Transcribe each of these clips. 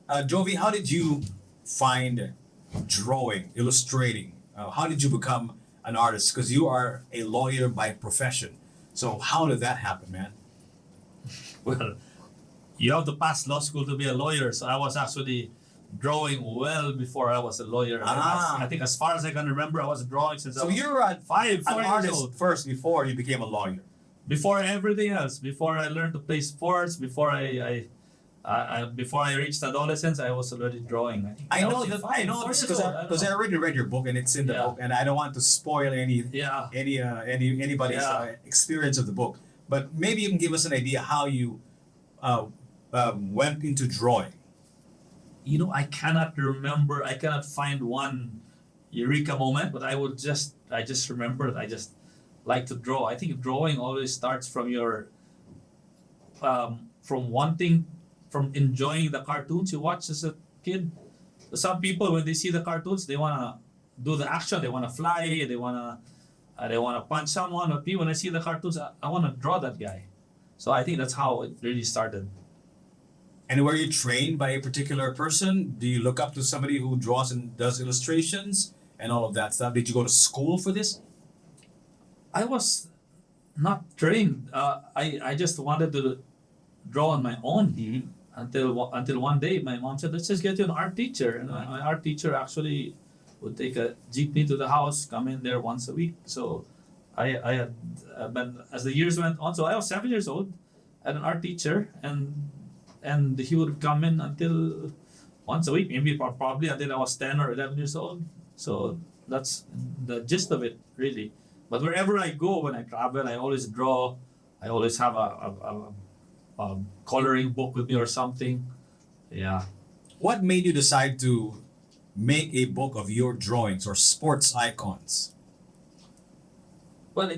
Jovi, how did you find drawing, illustrating? How did you become an artist? Because you are a lawyer by profession. So how did that happen, man? Well, you have to pass law school to be a lawyer. So I was actually drawing well before I was a lawyer. Ah. I think as far as I can remember, I was drawing since I So was you're an 4 years artist old. first before you became a lawyer. Before everything else, before I learned to play sports, before I reached adolescence, I was already drawing. I know was that. five, I know 4 this years because old, I, 'cause I already read your book and it's in the Yeah. book, and I don't want to spoil Yeah. anybody's Yeah. experience of the book. But maybe you can give us an idea how you went into drawing. I cannot remember. I cannot find one eureka moment, but I just remember that I just like to draw. I think drawing always starts from from enjoying the cartoons you watch as a kid. Some people, when they see the cartoons, they wanna do the action. They wanna fly. They wanna punch someone. But me, when I see the cartoons, I wanna draw that guy. So I think that's how it really started. And were you trained by a particular person? Do you look up to somebody who draws and does illustrations and all of that stuff? Did you go to school for this? I was not trained. I just wanted to draw on my own until one day my mom said, "Let's just get you an art teacher." And my art teacher actually would take a jeepney to the house, come in there once a week. So I had been, as the years went on. So I was 7 years old, had an art teacher, and he would come in until once a week, maybe probably until I was 10 or 11 years old. So that's the gist of it, really. But wherever I go, when I travel, I always draw. I always have a coloring book with me or something. Yeah. What made you decide to make a book of your drawings or sports icons? Well,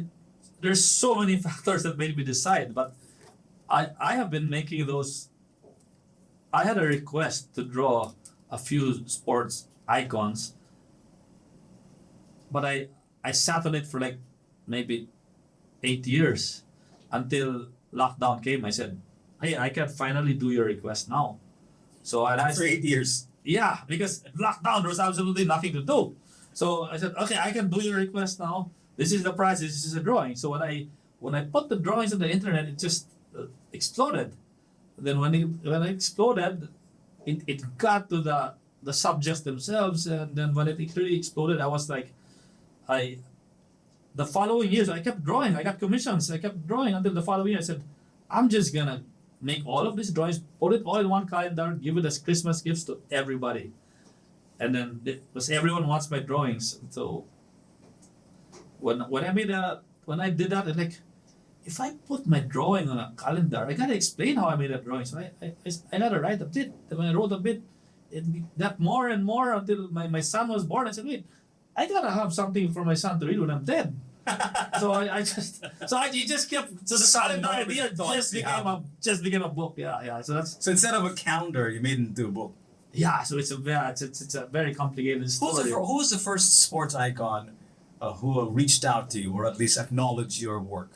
there's so many factors that made me decide, but I have been making those. I had a request to draw a few sports icons, but I sat on it for like maybe 8 years until lockdown came. I said, "Hey, I can finally do your request now." So After 8 years. yeah, because lockdown, there was absolutely nothing to do. So I said, "Okay, I can do your request now. This is the price. This is a drawing." So when I put the drawings on the internet, it just exploded. Then when it exploded, it got to the subjects themselves, and then when it really exploded, I was like, the following years I kept drawing. I got commissions. I kept drawing until the following year. I said, I'm just gonna make all of these drawings, put it all in one calendar, give it as Christmas gifts to everybody, and then because everyone wants my drawings. So when I did that, I'm like, if I put my drawing on a calendar, I gotta explain how I made that drawing. So I gotta write a bit. And when I wrote a bit, it got more and more until my son was born. I said, wait, I gotta have something for my son to read when I'm dead. So he just kept, so the calendar idea just became a book. Yeah. So instead of a calendar, you made it into a book. Yeah. So it's a very complicated story. Who was the first sports icon who reached out to you or at least acknowledged your work?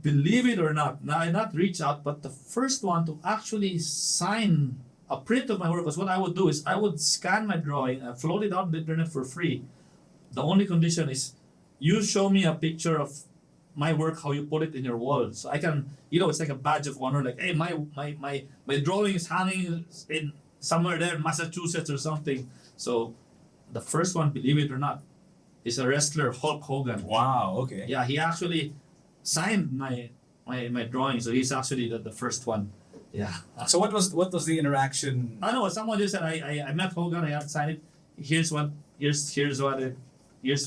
Believe it or not, not reach out, but the first one to actually sign a print of my work, was what I would do is I would scan my drawing and float it out on the internet for free. The only condition is you show me a picture of my work, how you put it in your wall. So I can, it's like a badge of honor, like, hey, my drawing is hanging in somewhere there in Massachusetts or something. So the first one, believe it or not, is a wrestler, Hulk Hogan. Wow, okay. Yeah, he actually signed my drawing, so he's actually the first one. Yeah. So what was the interaction? I know someone just said I met Hogan, I had to sign it. Here's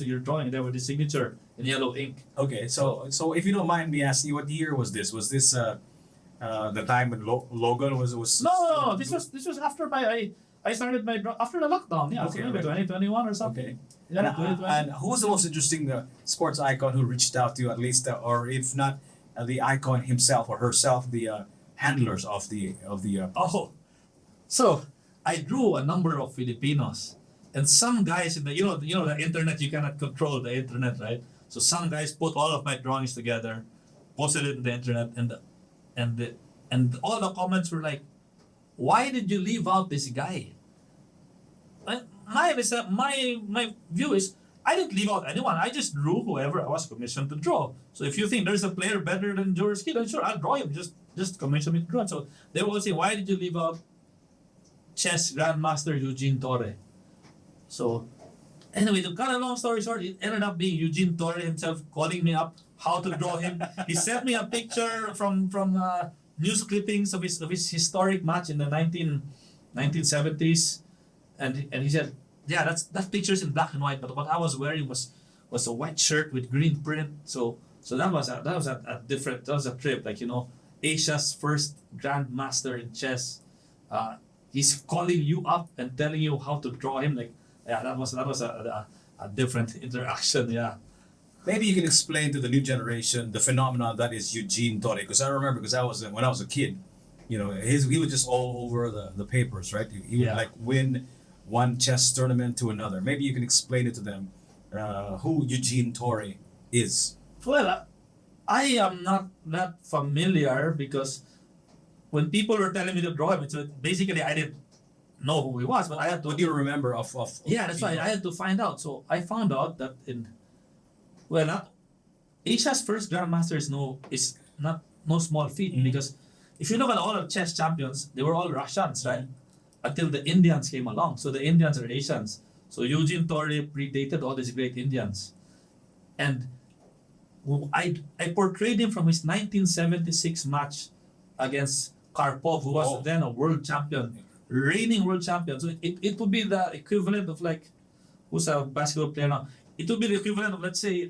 your drawing there with the signature in yellow ink. Okay, so if you don't mind me asking you, what year was this? Was this the time when Logan was? No. This was after I started after the lockdown. Yeah, Okay, so maybe okay. 2021 or something. Okay. Yeah, 2020. And who was the most interesting sports icon who reached out to you, at least, or if not the icon himself or herself, the handlers of the Oh, so I drew a number of Filipinos, and some guys in the the internet, you cannot control the internet, right? So some guys put all of my drawings together, posted it in the internet, and all the comments were like, why did you leave out this guy? My view is, I didn't leave out anyone. I just drew whoever I was commissioned to draw. So if you think there's a player better than George Ski, then sure, I'll draw him. Just commission me to draw. So they will say, why did you leave out chess grandmaster Eugene Torre? So anyway, to cut a long story short, it ended up being Eugene Torre himself calling me up how to draw him. He sent me a picture from news clippings of his historic match in the 1970s, and he said, yeah, that picture's in black and white, but what I was wearing was a white shirt with green print. So that was a different, that was a trip, like, Asia's first grandmaster in chess. He's calling you up and telling you how to draw him. Like, yeah, that was a different interaction. Yeah. Maybe you can explain to the new generation the phenomenon that is Eugene Torre, because I remember, because when I was a kid, he was just all over the papers, right? He would like win one chess tournament to another. Maybe you can explain it to them, who Eugene Torre is. Well, I am not that familiar, because when people were telling me to draw him, basically I didn't know who he was, but I had to. What do you remember of Yeah, that's why I had to find out. So I found out that Asia's first grandmaster is not no small feat, because if you look at all the chess champions, they were all Russians, right? Until the Indians came along. So the Indians are Asians. So Eugene Torre predated all these great Indians. And I portrayed him from his 1976 match against Karpov, who was then a world champion, reigning world champion. So it would be the equivalent of, like, who's a basketball player now? It would be the equivalent of, let's say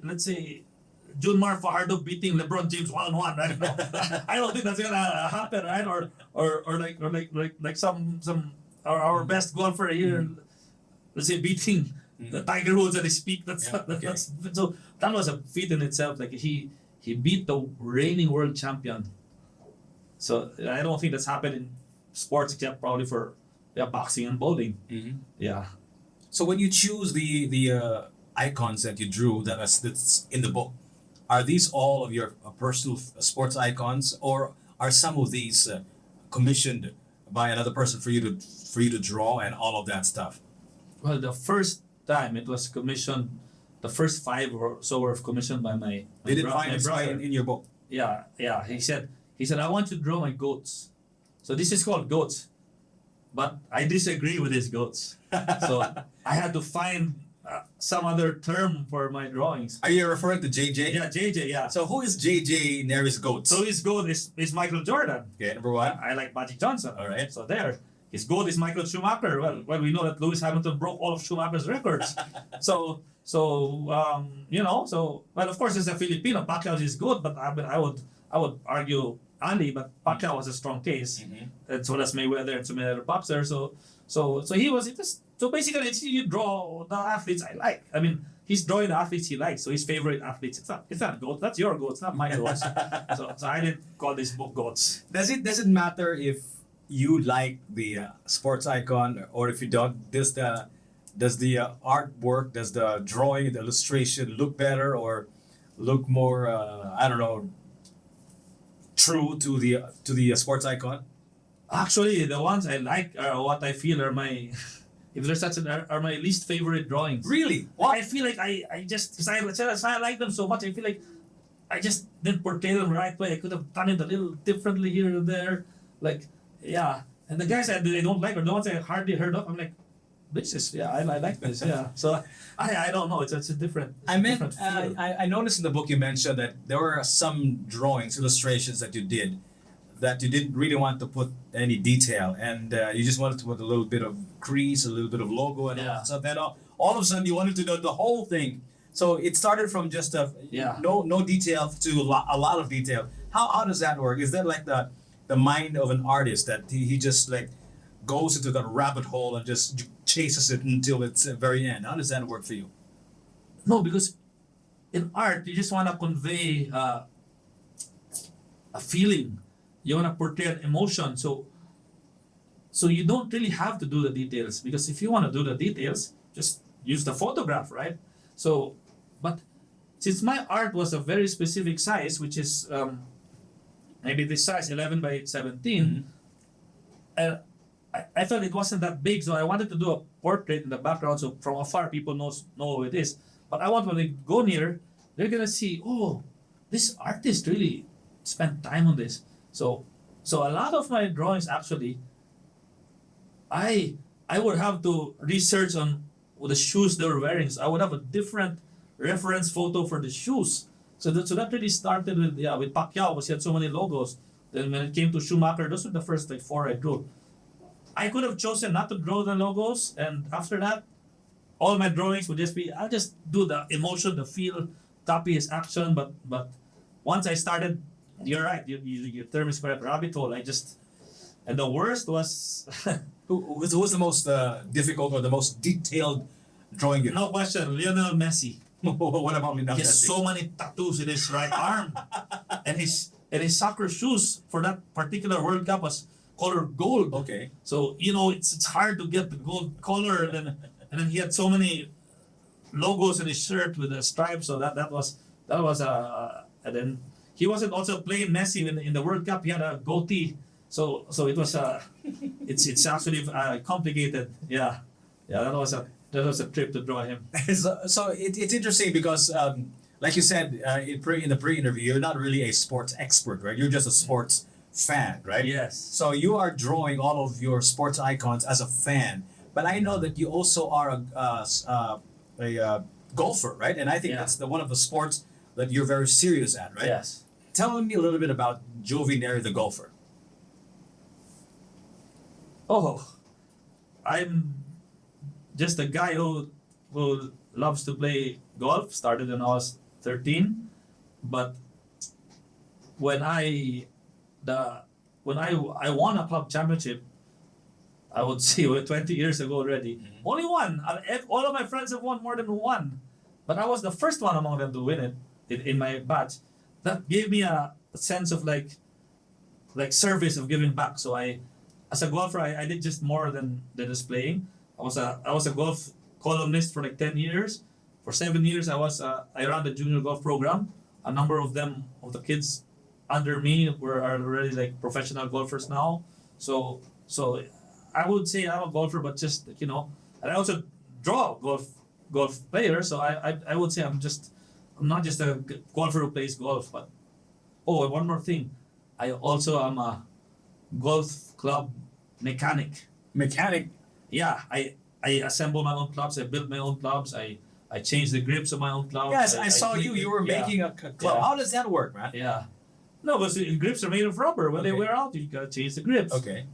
Junmar Fajardo beating LeBron James 1-on-1, right? No, I don't think that's gonna happen, right? Or like some our best golfer here, let's say, beating the Tiger Woods at his peak. That's so that was a feat in itself. Like, he beat the reigning world champion. So I don't think that's happened in sports, except probably for boxing and bowling. Yeah. So when you choose the icons that you drew that's in the book, are these all of your personal sports icons, or are some of these commissioned by another person for you to draw and all of that stuff? Well, the first time it was commissioned, the first 5 or so were commissioned by my They didn't bro- find my it brother. in your book. Yeah. He said, I want to draw my goats. So this is called goats, but I disagree with his goats. So I had to find some other term for my drawings. Are you referring to JJ? Yeah, JJ. Yeah. So who is JJ Neri's goat? So his goat is Michael Jordan. Okay, number 1. I like Magic Johnson. All right. So there. His goat is Michael Schumacher. Well, we know that Lewis Hamilton broke all of Schumacher's records. So of course, as a Filipino, Pacquiao is his goat, but I would argue Ali, but Pacquiao was a strong case, and so does Mayweather and so many other boxers. So basically, you draw the athletes I like. I mean, he's drawing the athletes he likes, so his favorite athletes. It's not goats. That's your goats, not my goats. so I didn't call this book goats. Does it matter if you like the sports icon or if you don't? Does the artwork, does the drawing, the illustration look better or look more true to the sports icon? Actually, the ones I like are what I feel are my, if there's such are my least favorite drawings. Really? I feel like I just, because I like them so much, I feel like I just didn't portray them the right way. I could have done it a little differently here and there. Like, yeah. And the guys that they don't like, or the ones I hardly heard of, I'm like, I like this, yeah. So I don't know. It's a different. Different feel. I noticed in the book you mentioned that there were some drawings, illustrations that you did that you didn't really want to put any detail, and you just wanted to put a little bit of crease, a little bit of logo, and all that stuff. Then all of a sudden you wanted to know the whole thing. So it started from just no detail to a lot of detail. How does that work? Is that like the mind of an artist that he just like goes into that rabbit hole and just chases it until it's the very end? How does that work for you? No, because in art you just want to convey a feeling. You want to portray an emotion. So you don't really have to do the details, because if you want to do the details, just use the photograph, right? So, but since my art was a very specific size, which is maybe this size 11 by 17, I felt it wasn't that big, so I wanted to do a portrait in the background, so from afar people know who it is. But I want when they go near, they're gonna see, oh, this artist really spent time on this. So a lot of my drawings actually, I would have to research on the shoes they were wearing. So I would have a different reference photo for the shoes. So that really started with Pacquiao because he had so many logos. Then when it came to Schumacher, those were the first like 4 I drew. I could have chosen not to draw the logos, and after that, all my drawings would just be I'll just do the emotion, the feel, copy his action. But once I started, you're right. Your term is correct. Rabbit hole. And the worst was Who was the most difficult or the most detailed drawing you? no question, Lionel Messi. What about me now? He has so many tattoos in his right arm, and his soccer shoes for that particular World Cup was color gold. Okay. So it's hard to get the gold color, and then he had so many logos in his shirt with the stripes. So that was and then he wasn't also playing Messi in the World Cup. He had a goatee. So it was it's actually complicated. Yeah, that was a trip to draw him. So it's interesting because, like you said in the pre-interview, you're not really a sports expert, right? You're just a sports fan, right? Yes. So you are drawing all of your sports icons as a fan, but I know that you also are a golfer, right? And I think Yeah. that's one of the sports that you're very serious at, right? Yes. Tell me a little bit about Jovi Neri, the golfer. Oh, I'm just a guy who loves to play golf. Started when I was 13, but when I won a club championship, I would say 20 years ago already. Only one. All of my friends have won more than one, but I was the first one among them to win it in my batch. That gave me a sense of like service of giving back. So as a golfer, I did just more than just playing. I was a golf columnist for like 10 years. For 7 years, I ran the junior golf program. A number of the kids under me are already like professional golfers now. So I would say I'm a golfer, but just and I also draw golf players. So I would say I'm not just a golfer who plays golf, but and one more thing, I also am a golf club mechanic. Mechanic. Yeah, I assemble my own clubs. I build my own clubs. I change the grips of my own clubs. Yes, I saw clean you. You were yeah, making a club. Yeah. How does that work, man? Yeah. No, but the grips are made of rubber. When they Okay. wear out, you gotta change the grips. Okay.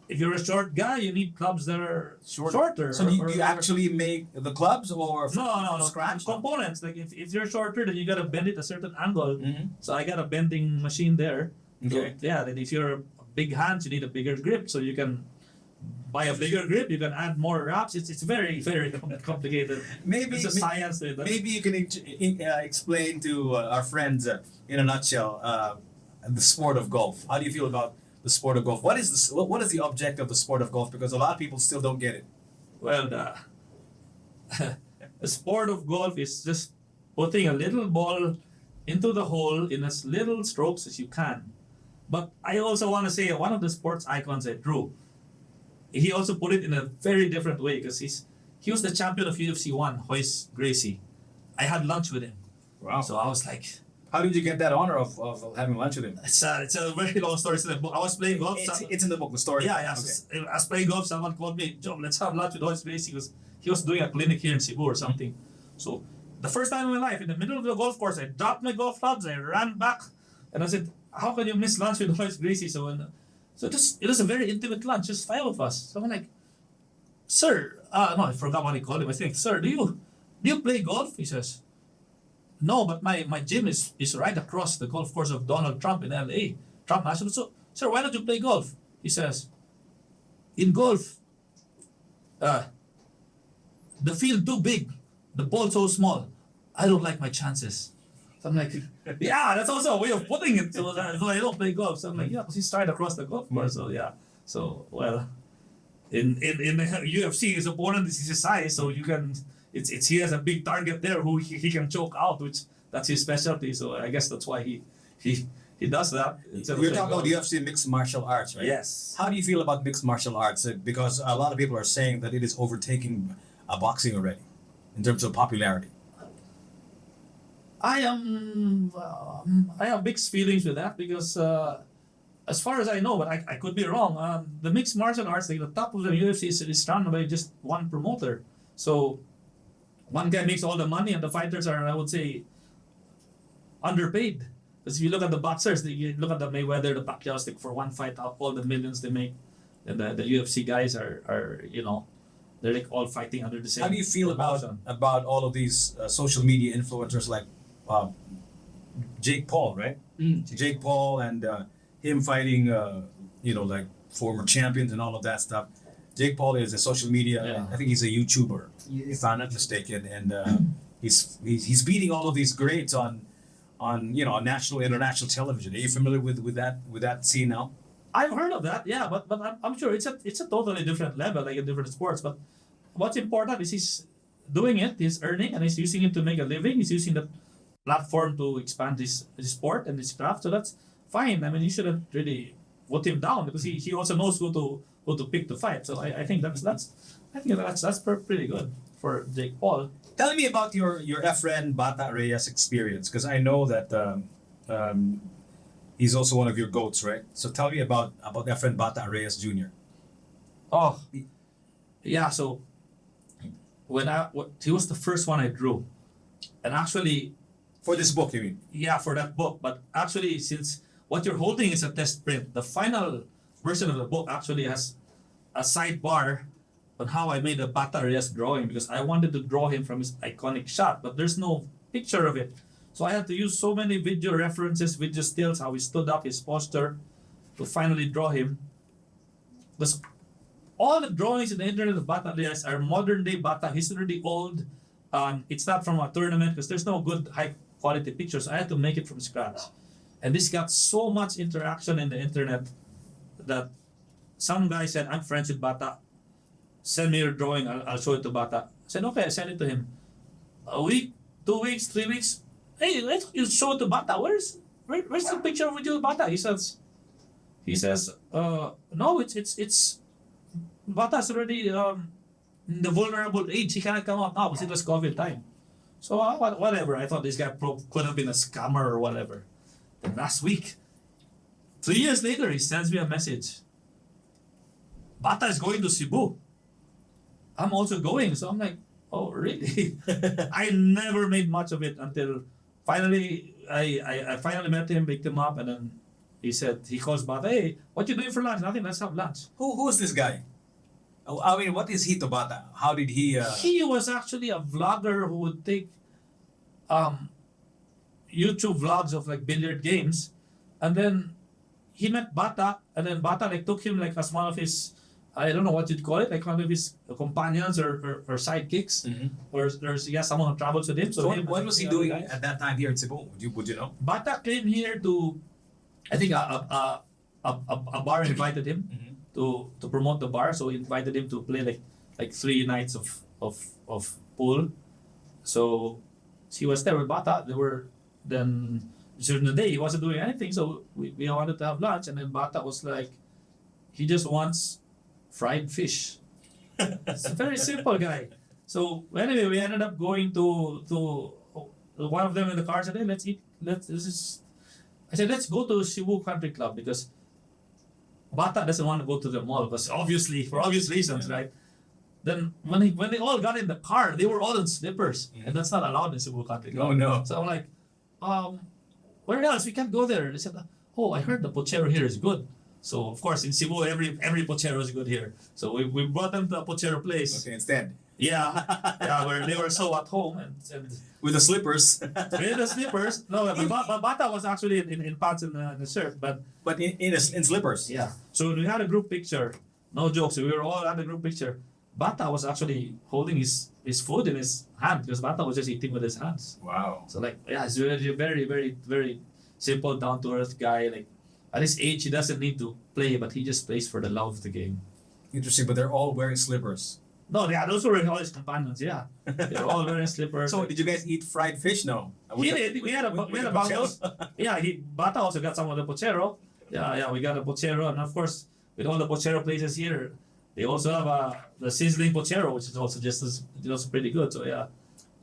If you're a short guy, you need clubs that are shorter. So you actually make the clubs or no scratch? components. Like if you're shorter, then you gotta bend it a certain angle. Mhm. So I got a bending machine there. Okay. So, yeah, then if you're big hands, you need a bigger grip. So you can buy a bigger grip. You can add more wraps. It's very very complicated. Maybe It's a science to it. maybe you can explain to our friends in a nutshell the sport of golf. How do you feel about the sport of golf? What is the object of the sport of golf? Because a lot of people still don't get it. Well, the sport of golf is just putting a little ball into the hole in as little strokes as you can. But I also want to say one of the sports icons I drew, he also put it in a very different way because he was the champion of UFC 1, Royce Gracie. I had lunch with him. Wow. So I was like, How did you get that honor of having lunch with him? it's a very long story. It's in the book. I was playing golf. It's in the book, the story. Yeah. Okay. So I was playing golf. Someone called me, Joe, let's have lunch with Royce Gracie. He was doing a clinic here in Cebu or something. So the first time in my life, in the middle of the golf course, I dropped my golf clubs. I ran back, and I said, "How can you miss lunch with Royce Gracie?" So it was a very intimate lunch, just 5 of us. So I'm like, "Sir, no, I forgot what I called him. I think, sir, do you play golf?" He says, "No, but my gym is right across the golf course of Donald Trump in LA. Trump National. So, sir, why don't you play golf?" He says, "In golf, the field too big, the ball so small. I don't like my chances." So I'm like, yeah, that's also a way of putting it. So I don't play golf. So I'm like, yeah, because he's right across the golf course. So yeah. So well, in the UFC, his opponent is his size, so you can. It's he has a big target there who he can choke out, which that's his specialty. So I guess that's why he he does that. instead of We're saying, talking about "Oh, UFC mixed martial arts, right? Yes. How do you feel about mixed martial arts? Because a lot of people are saying that it is overtaking boxing already in terms of popularity. I have mixed feelings with that because as far as I know, but I could be wrong. The mixed martial arts, like the top of the UFC is run by just one promoter. So one guy makes all the money, and the fighters are, I would say, underpaid. Because if you look at the boxers, you look at the Mayweather, the Pacquiao's, like for one fight, all the millions they make, and the UFC guys are they're like all fighting under the same. How do you feel promotion. about all of these social media influencers like Jake Paul, right? Jake Paul and him fighting, like former champions and all of that stuff. Jake Paul is a social media. Yeah. I think he's a YouTuber, if I'm not mistaken, and he's beating all of these greats on national, international television. Are you familiar with that scene now? I've heard of that, yeah, but I'm sure it's a totally different level, like in different sports. But what's important is he's doing it, he's earning, and he's using it to make a living. He's using the platform to expand his sport and his craft. So that's fine. I mean, you shouldn't really put him down because he also knows who to pick to fight. So I think that's pretty good for Jake Paul. Tell me about your friend Bata Reyes experience, because I know that he's also one of your goats, right? So tell me about friend Bata Reyes Jr. Oh, yeah. So he was the first one I drew, and actually, For this book, you mean? yeah, for that book. But actually, since what you're holding is a test print, the final version of the book actually has a sidebar on how I made a Bata Reyes drawing, because I wanted to draw him from his iconic shot, but there's no picture of it. So I had to use so many video references, video stills, how he stood up, his posture, to finally draw him. Because all the drawings in the internet of Bata Reyes are modern day Bata. He's already old. It's not from a tournament because there's no good high quality pictures. I had to make it from scratch. And this got so much interaction in the internet that some guy said, I'm friends with Bata. Send me your drawing, I'll show it to Bata. I said, okay, I sent it to him. A week, 2 weeks, 3 weeks. Hey, let's you show it to Bata. Where's the picture of you with Bata? He says, no, it's Bata's already in the vulnerable age. He cannot come out now because it was COVID time. So whatever. I thought this guy could have been a scammer or whatever. Then last week, 3 years later, he sends me a message. Bata is going to Cebu. I'm also going. So I'm like, oh, really? I never made much of it until finally, I finally met him, picked him up, and then he calls Bata, hey, what you doing for lunch? Nothing, let's have lunch. Who's this guy? I mean, what is he to Bata? How did he? He was actually a vlogger who would take YouTube vlogs of like billiard games, and then he met Bata, and then Bata like took him like as one of his, I don't know what you'd call it, like one of his companions or sidekicks, or there's someone who travels with him. So what him was he and the other doing guys. at that time here in Cebu? Would you know? Bata came here to, I think a bar invited him to promote the bar, so he invited him to play like 3 nights of pool. So he was there with Bata. Then during the day he wasn't doing anything, so we wanted to have lunch, and then Bata was like, he just wants fried fish. It's a very simple guy. So anyway, we ended up going to one of them in the car. Said, hey, let's eat. I said, let's go to Cebu Country Club, because Bata doesn't want to go to the mall, because obviously for obvious reasons, right? Then when they all got in the car, they were all in slippers, and that's not allowed in Cebu Country Club. Oh no! So I'm like, where else? We can't go there. They said, oh, I heard the pochero here is good. So of course in Cebu every pochero is good here. So we brought them to a pochero place. Okay, instead. Yeah, where they were so at home and With the slippers. with the slippers. No, but Bata was actually in pants and the shirt, but in slippers. yeah. So we had a group picture. No jokes. We were all at the group picture. Bata was actually holding his food in his hand, because Bata was just eating with his hands. Wow. So like, yeah, he's really very, very, very simple, down to earth guy. Like at his age, he doesn't need to play, but he just plays for the love of the game. Interesting, but they're all wearing slippers. No, yeah, those were all his companions. Yeah, they were all wearing slippers. So did you guys eat fried fish? No. we did. We had a bangos. pochero? Yeah, Bata also got some of the pochero. Yeah, we got a pochero, and of course, with all the pochero places here, they also have the sizzling pochero, which is also pretty good. So yeah.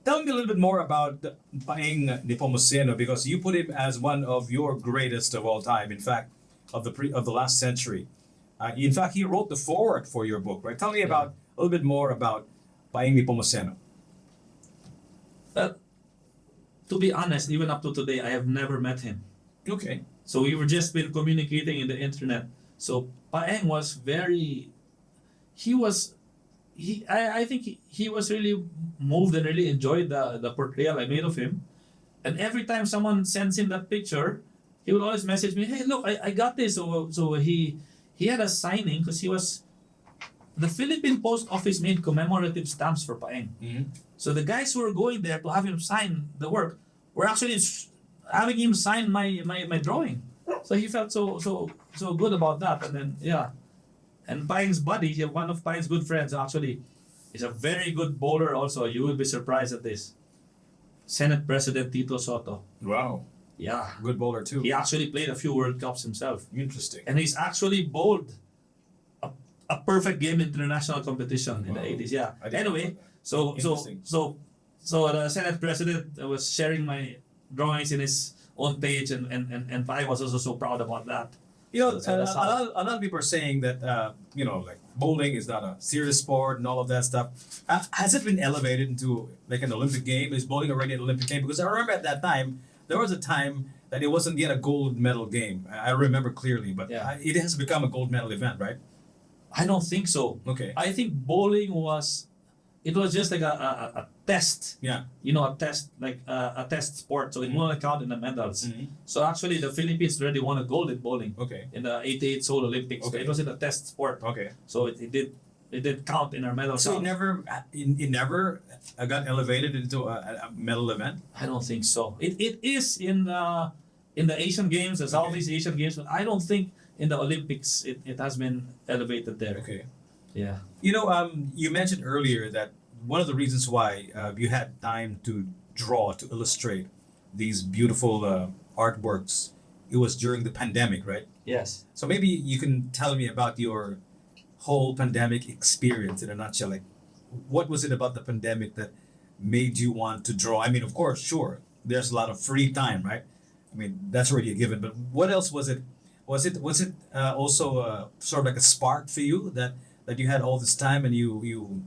Tell me a little bit more about Paeng Nepomuceno, because you put him as one of your greatest of all time. In fact, of the last century. In fact, he wrote the foreword for your book, right? Tell me about a little bit more about Paeng Nepomuceno. To be honest, even up to today, I have never met him. Okay. So we were just been communicating in the internet. So Paeng was very, I think he was really moved and really enjoyed the portrayal I made of him. And every time someone sends him that picture, he would always message me, "Hey, look, I got this." So he had a signing because the Philippine Post Office made commemorative stamps for Paeng. Mm-hmm. So the guys who were going there to have him sign the work were actually having him sign my drawing. So he felt so good about that. And then and Paeng's buddy, one of Paeng's good friends actually, is a very good bowler also. You will be surprised at this. Senate President Tito Soto. Wow. Yeah. Good bowler too. He actually played a few World Cups himself. Interesting. And he's actually bowled a perfect game in international competition in the 80s. Yeah. I didn't Anyway, know that. Interesting. so the Senate President was sharing my drawings in his own page, and Paeng was also so proud about that. You know, So that's how- a lot of people are saying that like bowling is not a serious sport and all of that stuff. Has it been elevated into like an Olympic game? Is bowling already an Olympic game? Because I remember at that time there was a time that it wasn't yet a gold medal game. I remember clearly, but Yeah. it has become a gold medal event, right? I don't think so. Okay. I think bowling was just like a test. Yeah. A test, like a test sport, so it won't count in the medals. Mhm. So actually, the Philippines already won a gold in bowling Okay. in the '88 Seoul Olympics. Okay. It was in a test sport, Okay. so it did count in our medal So count. it never got elevated into a medal event. I don't think so. It is in the Asian Games, the Southeast Asian Games, but I don't think in the Olympics it has been elevated there. Okay. Yeah. You mentioned earlier that one of the reasons why you had time to draw, to illustrate these beautiful artworks, it was during the pandemic, right? Yes. So maybe you can tell me about your whole pandemic experience in a nutshell. Like, what was it about the pandemic that made you want to draw? I mean, of course, sure, there's a lot of free time, right? I mean, that's already a given. But what else was it? Was it also sort of like a spark for you that you had all this time and you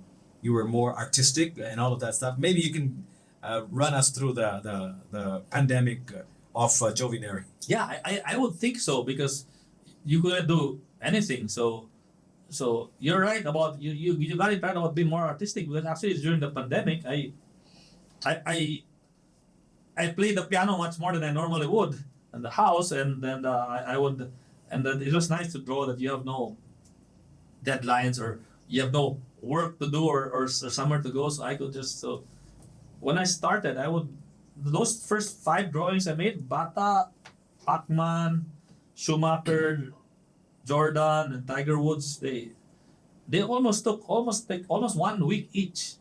were more artistic and all of that stuff? Maybe you can run us through the pandemic of Jovi Neri. Yeah, I would think so, because you couldn't do anything. So you're right about you got it right about being more artistic, because actually during the pandemic I played the piano much more than I normally would in the house, and then I would, and then it was nice to draw that you have no deadlines or you have no work to do or somewhere to go, so I could just when I started, those first 5 drawings I made, Bata, Pacman, Schumacher, Jordan, and Tiger Woods, they almost took almost 1 week each,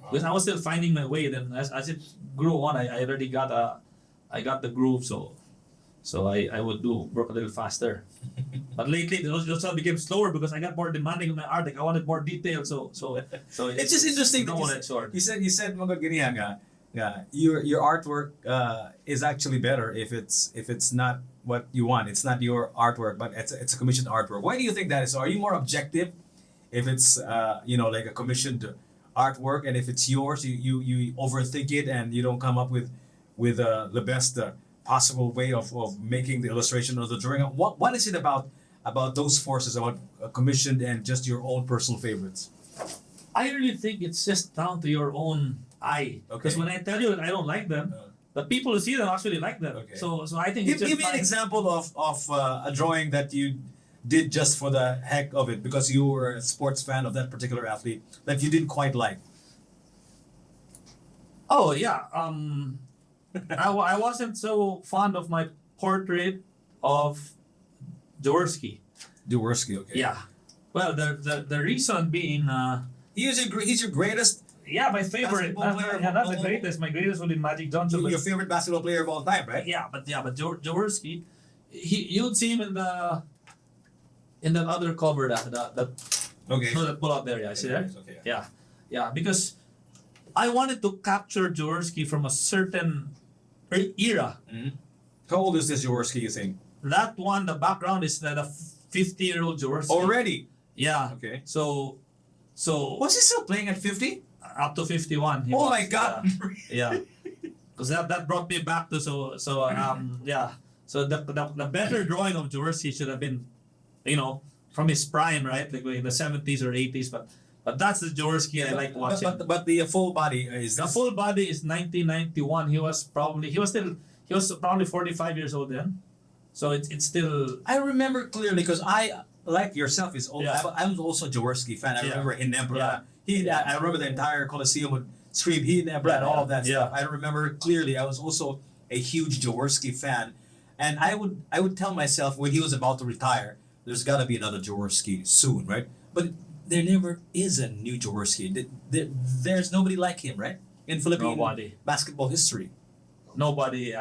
because I was still finding my way. Then as it grew on, I already got the groove, so I would work a little faster. But lately those became slower because I got more demanding of my art. Like I wanted more detail, so It's just interesting that double-edged sword. you said mga ganyan nga, yeah, your artwork is actually better if it's not what you want. It's not your artwork, but it's a commissioned artwork. Why do you think that is? So are you more objective if it's like a commissioned artwork, and if it's yours, you overthink it and you don't come up with the best possible way of making the illustration or the drawing? What is it about those forces, about commissioned and just your own personal favorites? I really think it's just down to your own eye. Because Okay. when I tell you that I don't like them, the people who see them actually like them. Okay. So I think Give it's just me an fine. example of a drawing that you did just for the heck of it, because you were a sports fan of that particular athlete that you didn't quite like. Oh yeah. I wasn't so fond of my portrait of Jaworski. Jaworski, okay. Yeah. Well, the reason being, He's your greatest. Yeah, my favorite. Basketball player of Not the all- greatest. My greatest would be Magic Johnson. Your favorite basketball player of all time, right? But Jaworski, you'd see him in that other cover that Okay. pull out there. Yeah, see that? Okay. Yeah, because I wanted to capture Jaworski from a certain era. How old is this Jaworski, you think? That one, the background is that a 50-year-old Jaworski. Already? Yeah. Okay. So Was he still playing at 50? up to 51. he Oh was. my God. Yeah. Because that brought me back to yeah. So the better drawing of Jaworski should have been, from his prime, right? Like in the 70s or 80s, but that's the Jaworski I like watching. But the full body is The full body is 1991. He was probably 45 years old then. So it's still. I remember clearly because I, like yourself, is old. Yeah. I'm also a Jaworski fan. I Yeah. remember Hinebra. Yeah. I remember the entire Coliseum would scream Hinebra and all of that Yeah. stuff. I remember clearly. I was also a huge Jaworski fan, and I would tell myself when he was about to retire, there's got to be another Jaworski soon, right? But there never is a new Jaworski. There's nobody like him, right? In Philippine Nobody. basketball history. Nobody.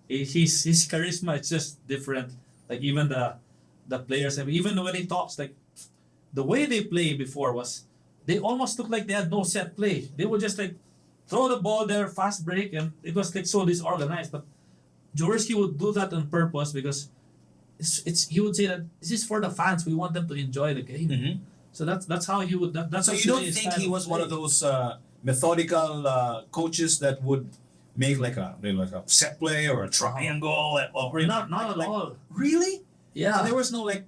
His charisma is just different. Like even the players, even when he talks, like the way they play before was, they almost looked like they had no set play. They would just like throw the ball there, fast break, and it was like so disorganized. But Jaworski would do that on purpose because he would say that this is for the fans. We want them to enjoy the game. Mm-hmm. So that's how he would. That's So you actually don't his think style he was one play. of those methodical coaches that would make like a set play or a triangle or Not at all. Really? Yeah. So there was no like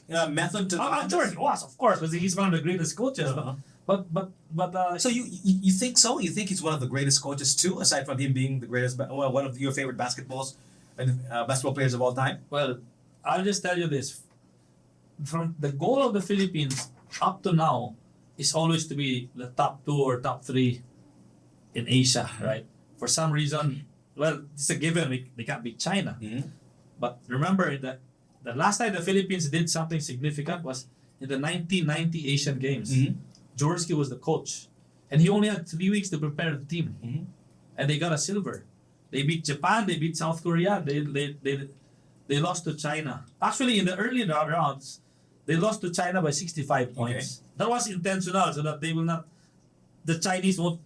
method to. I'm sure he was, of course, because he's one of the greatest coaches. Uh-huh. But So you think so? You think he's one of the greatest coaches too, aside from him being the greatest, one of your favorite basketball players of all time? well, I'll just tell you this: from the goal of the Philippines up to now is always to be the top 2 or top 3 in Asia, right? For some reason, well, it's a given. They can't beat China. Mm-hmm. But remember that the last time the Philippines did something significant was in the 1990 Asian Games. Mm-hmm. Jaworski was the coach, and he only had 3 weeks to prepare the team, Mm-hmm. and they got a silver. They beat Japan. They beat South Korea. They lost to China. Actually, in the early rounds, they lost to China by 65 points. That was intentional, so that the Chinese won't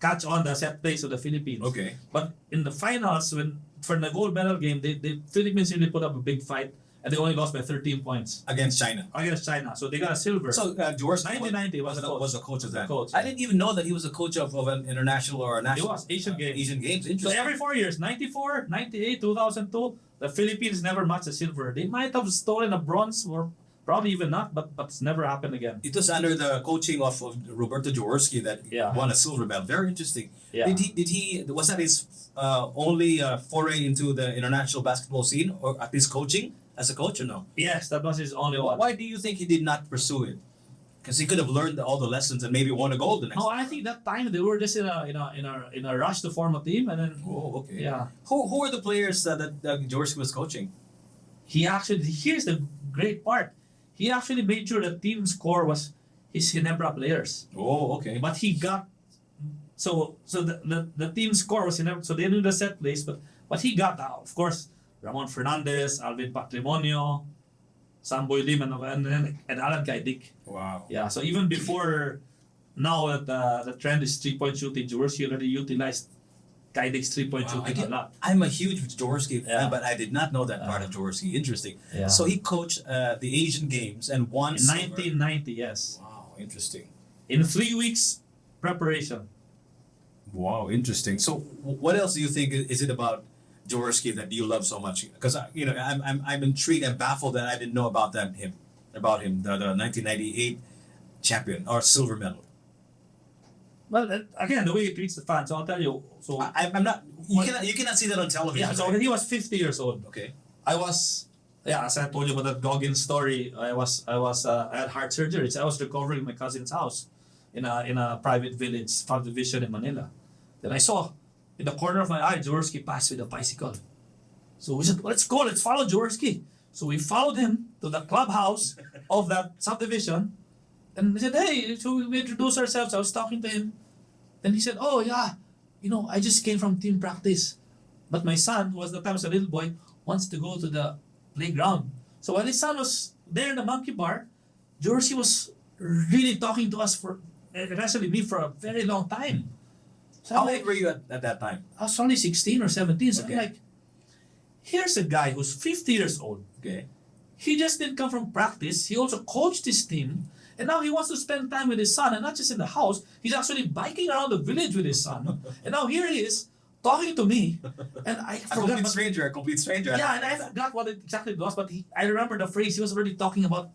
catch on the set plays of the Philippines. Okay. But in the finals, for the gold medal game, the Philippines really put up a big fight, and they only lost by 13 points Against China. against China. So they got a silver. So George 1990 was the coach. was the coach of that. The coach. I didn't even know that he was a coach of an international or a It national. was Asian Games. Asian Games. So Interesting. every 4 years, 94, 98, 2002, the Philippines never matched a silver. They might have stolen a bronze, or probably even not, but it's never happened again. It was under the coaching of Roberto Jaworski that Yeah. won a silver medal. Very interesting. Yeah. Did he was that his only foray into the international basketball scene, or at least coaching as a coach, or no? Yes, that was his only one. Why do you think he did not pursue it? Because he could have learned all the lessons and maybe won a gold the next. No, I think that time they were just in a rush to form a team, and then Oh, okay. yeah, Who are the players that Jaworski was coaching? here's the great part. He actually made sure the team score was his Ginebra players, Oh, okay. but he got the team score was Ginebra, so they knew the set plays, but he got of course Ramon Fernandez, Alvin Patrimonio, Samboy Lim, and Alan Kaidik. Wow. Yeah, so even before now that the trend is 3-point shooting, Jaworski already utilized Kaidik's 3-point Wow, shooting a lot. I'm a huge Jaworski fan, Yeah. but I did not know that part of Jaworski. Interesting. Yeah. So he coached the Asian Games and won In silver. 1990, yes. Wow, interesting. In 3 weeks preparation. Wow, interesting. So what else do you think is it about Jaworski that you love so much? Because I'm intrigued and baffled that I didn't know about him, the 1998 champion or silver medal. Well, again, the way he treats the fans, so I'll tell you. So I'm not. You cannot see that on television. yeah, so right? when he was 50 years old, Okay. as I told you about that Goggins story, I had heart surgery. So I was recovering in my cousin's house in a private village, subdivision in Manila. Then I saw in the corner of my eye, Jaworski passed with a bicycle. So we said, let's follow Jaworski. So we followed him to the clubhouse of that subdivision, And he said, hey, so we introduced ourselves. I was talking to him. Then he said, oh yeah, I just came from team practice. But my son, who was at the time was a little boy, wants to go to the playground. So while his son was there in the monkey bar, Jorsey was really talking to us especially me, for a very long time. So How I'm old like, were you at that time? I was only 16 or 17. So Okay. I'm like, here's a guy who's 50 years old. Okay. He just didn't come from practice. He also coached his team. And now he wants to spend time with his son, and not just in the house. He's actually biking around the village with his son. And now here he is talking to me. And I A forgot. complete But, stranger, a complete stranger. yeah, and I forgot what exactly it was. But I remember the phrase. He was already talking about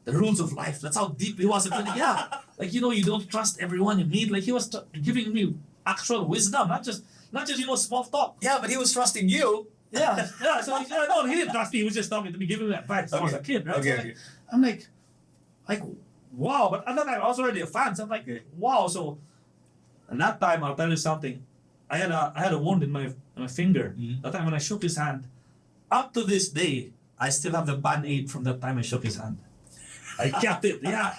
the rules of life. That's how deep he was. Yeah, like you don't trust everyone you meet. Like he was giving me actual wisdom, not just small talk. Yeah, but he was trusting you. Yeah. So no, he didn't trust me. He was just talking to me, giving me advice. I was a kid, right? Okay, So okay. I'm like, wow. But at that time, I was already a fan. So I'm like, wow. So at that time, I'll tell you something. I had a wound in my finger. That time when I shook his hand, up to this day, I still have the band-aid from that time I shook his hand. I kept it. Yeah.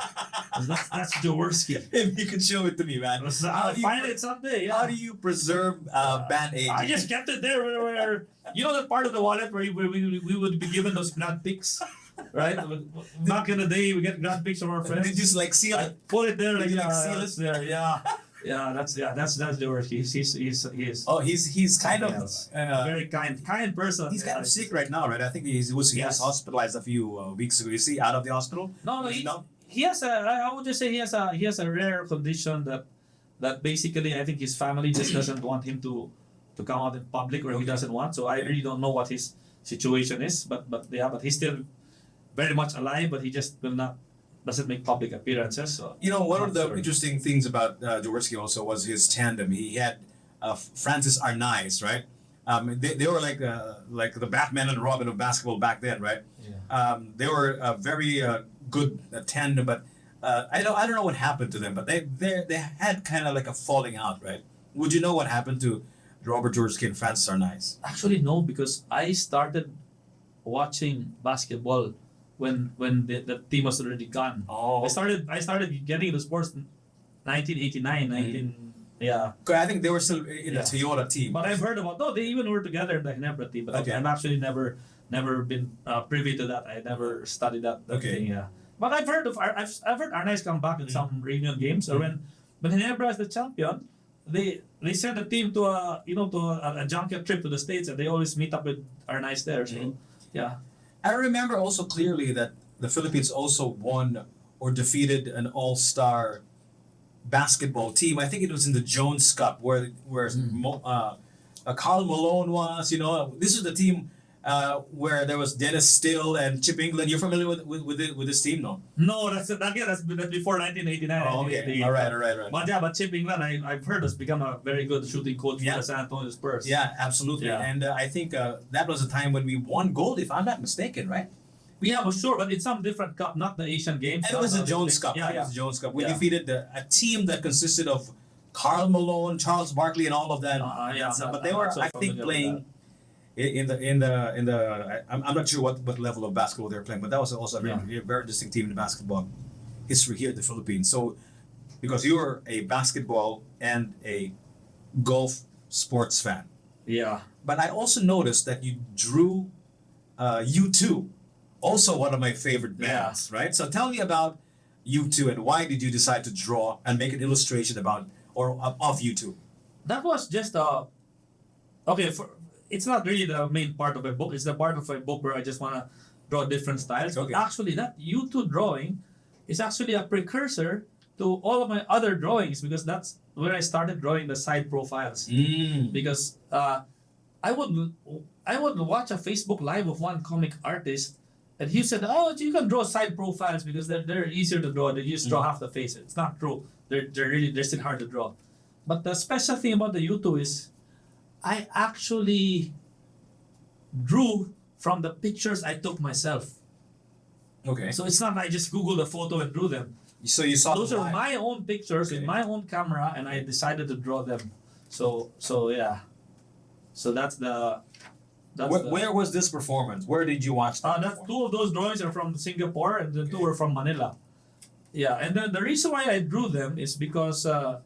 That's Jaworski. If you could show it to me, man. I'll find it someday. Yeah. How do you preserve Band-Aid? I just kept it there where that part of the wallet where we would be given those grand pics, right? Back in the day, we get grand pics from our friends. They just like seal I it. put it there, like, you, like, yeah, seal that's there, yeah. That's the word. He's Oh, he's kind of Yes. very kind person. he's kind Yeah. of sick right now, right? I think he was Yes. hospitalized a few weeks ago. Is he out of the hospital? No, No? he has I would just say he has a rare condition that basically I think his family just doesn't want him to come out in public, or he doesn't want. So I really don't know what his situation is, but he's still very much alive, but he just doesn't make public appearances. So You know, one of the Sorry. interesting things about Jaworski also was his tandem. He had Francis Arnaiz, right? They were like the Batman and Robin of basketball back then, right? They were a very good tandem, but I don't know what happened to them. But they had kind of like a falling out, right? Would you know what happened to Robert Jaworski and Francis Arnaiz? actually no, because I started watching basketball when the team was already gone. Oh, I started getting into sports in 1989, 19 yeah. I think they were still in Yeah. the Toyota team. But I've heard about they even were together in the Ginebra team. But Okay. I've actually never been privy to that. I never studied that Okay. thing. Yeah. But I've heard I've heard Arnaiz come back in some reunion games, or when Ginebra is the champion, they send a team to a junket trip to the States, and they always meet up with Arnaiz there. So yeah. I remember also clearly that the Philippines also won or defeated an all-star basketball team. I think it was in the Jones Cup where Karl Malone was. This is the team where there was Dennis Still and Chip England. You're familiar with this team, no? No, that's before 1989. Oh, okay. All right. But Chip England, I've heard has become a very good shooting coach Yeah. for the San Antonio Spurs. Yeah, absolutely. Yeah. And I think that was a time when we won gold, if I'm not mistaken, right? Yeah, well, sure, but it's some different cup, not the Asian Games. And it was the Jones Cup. Yeah, It was the Jones Cup. We Yeah. defeated a team that consisted of Karl Malone, Charles Barkley, and all of that. But they were, I'm so I think, familiar with playing in the. I'm not sure what level of basketball they were playing, but that was also a very interesting team in the basketball history here in the Philippines. So, because you were a basketball and a golf sports fan, Yeah. but I also noticed that you drew U2, also one of my favorite bands, right? So tell me about U2 and why did you decide to draw and make an illustration about or of U2? That was just it's not really the main part of a book. It's the part of a book where I just want to draw different styles. Okay. Actually, that U2 drawing is actually a precursor to all of my other drawings, because that's where I started drawing the side profiles. Because I would watch a Facebook live of one comic artist, and he said, "Oh, you can draw side profiles because they're easier to draw. They just draw half the face." It's not true. They're still hard to draw. But the special thing about the U2 is, I actually drew from the pictures I took myself. Okay. So it's not I just Googled a photo and drew them. So you saw Those them are live. my own pictures Okay. with my own camera, and I decided to draw them. So yeah. So that's the. Where was this performance? Where did you watch that? Two of those drawings are from Singapore, and the two were from Manila. Yeah, and then the reason why I drew them is because that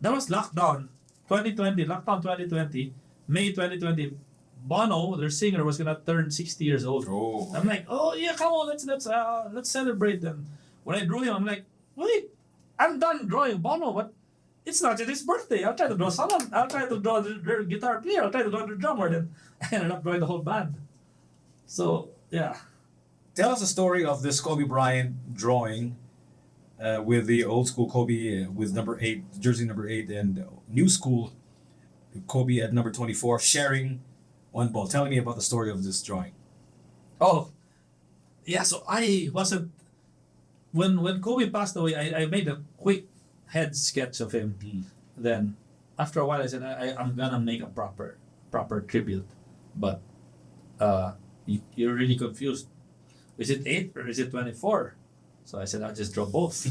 was lockdown 2020, lockdown 2020, May 2020. Bono, their singer, was gonna turn 60 years old. Oh. I'm like, oh yeah, come on, let's celebrate them. When I drew him, I'm like, wait, I'm done drawing Bono, but it's not just his birthday. I'll try to draw someone. I'll try to draw their guitar player. I'll try to draw the drummer. Then I ended up drawing the whole band. So yeah. Tell us a story of this Kobe Bryant drawing with the old school Kobe with number 8, jersey number 8, and new school Kobe at number 24 sharing one ball. Tell me about the story of this drawing. Oh, yeah. So I wasn't when Kobe passed away. I made a quick head sketch of him. Then after a while, I said I'm gonna make a proper tribute, but you're really confused. Is it 8 or is it 24? So I said I'll just draw both.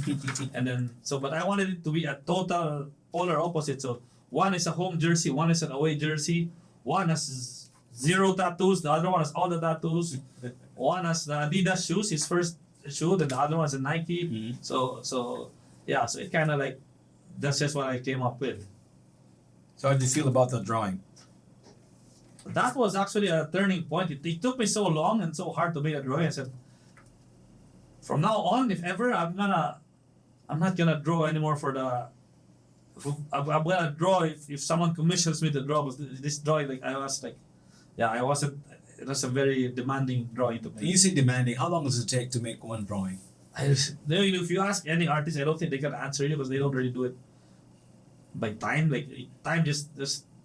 And then but I wanted it to be a total polar opposite. So one is a home jersey, one is an away jersey. One has 0 tattoos, the other one has all the tattoos. One has the Adidas shoes, his first shoe, and the other one is a Nike. So yeah, so it kind of like that's just what I came up with. So how did you feel about the drawing? That was actually a turning point. It took me so long and so hard to make a drawing. I said, from now on, if ever, I'm not gonna draw anymore for the. I'm gonna draw if someone commissions me to draw. But this drawing, like I was like, yeah, I wasn't. It was a very demanding drawing to When make. you say demanding, how long does it take to make one drawing? If you ask any artist, I don't think they can answer you because they don't really do it by time. Like time just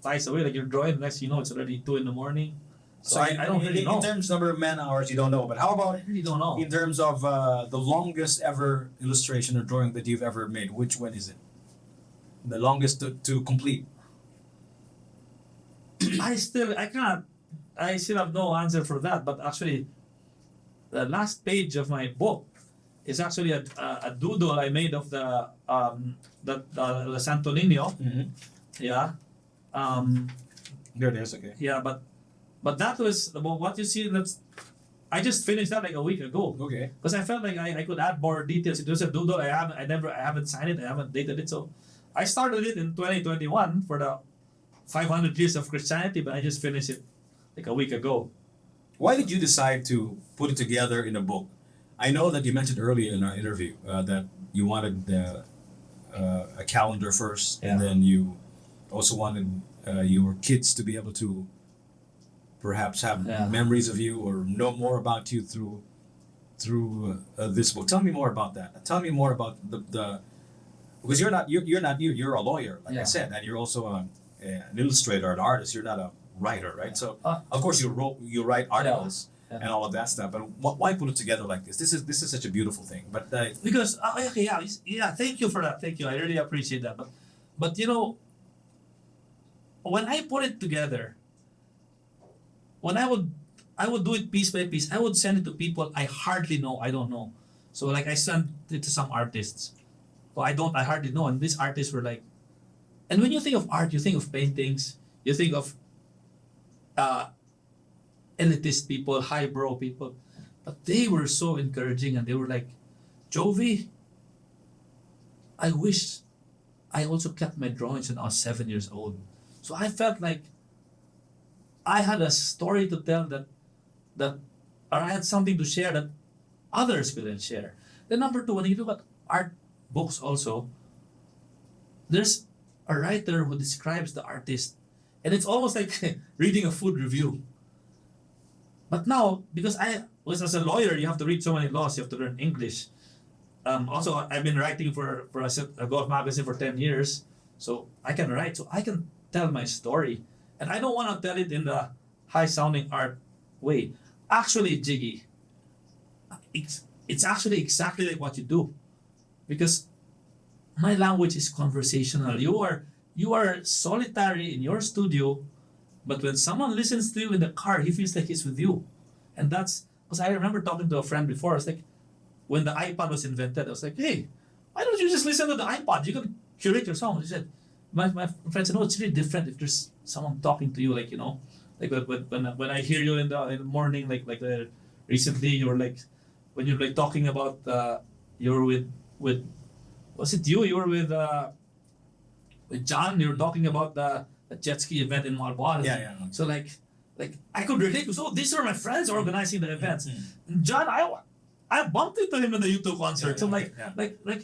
flies away. Like you're drawing, next you know it's already 2 a.m. So I don't really know. In terms of number of man hours, you don't know. But how about I really don't know. in terms of the longest ever illustration or drawing that you've ever made? Which one is it? The longest to complete? I still have no answer for that. But actually, the last page of my book is actually a doodle I made of the Santo Niño. Yeah. There it is. Okay. Yeah, but that was what you see. I just finished that like a week ago. Okay. Because I felt like I could add more details. It was a doodle. I haven't signed it. I haven't dated it. So I started it in 2021 for the 500 years of Christianity, but I just finished it like a week ago. Why did you decide to put it together in a book? I know that you mentioned earlier in our interview that you wanted a calendar first, and then you also wanted your kids to be able to perhaps have memories of you or know more about you through this book. Tell me more about that. Tell me more about the because you're a lawyer, like I said, and you're also an illustrator, an artist. You're not a writer, right? So of course you write articles and all of that stuff. But why put it together like this? This is such a beautiful thing. But because thank you for that. Thank you. I really appreciate that. But you know, when I put it together, when I would do it piece by piece. I would send it to people I hardly know. I don't know. So like I sent it to some artists who I hardly know, and these artists were like. And when you think of art, you think of paintings. You think of elitist people, highbrow people, but they were so encouraging, and they were like, Jovi, I wish I also kept my drawings when I was 7 years old. So I felt like I had a story to tell or I had something to share that others couldn't share. Then number 2, when you look at art books also, there's a writer who describes the artist, and it's almost like reading a food review. But now, because as a lawyer, you have to read so many laws, you have to learn English. Also, I've been writing for a golf magazine for 10 years, so I can write, so I can tell my story. And I don't want to tell it in the high-sounding art way. Actually, Jiggy, it's actually exactly like what you do. Because my language is conversational. You are solitary in your studio, but when someone listens to you in the car, he feels like he's with you. And that's because I remember talking to a friend before. I was like, when the iPod was invented, I was like, hey, why don't you just listen to the iPod? You can curate your song. He said, my friend said, no, it's really different if there's someone talking to you, like, you know, like when I hear you in the morning, like recently you were like, when you're like talking about you were with was it you? You were with John. You were talking about the jet ski event in Malboa. Yeah. So like I could relate. So these are my friends organizing the events. And John, I bumped into him in the YouTube concert. So like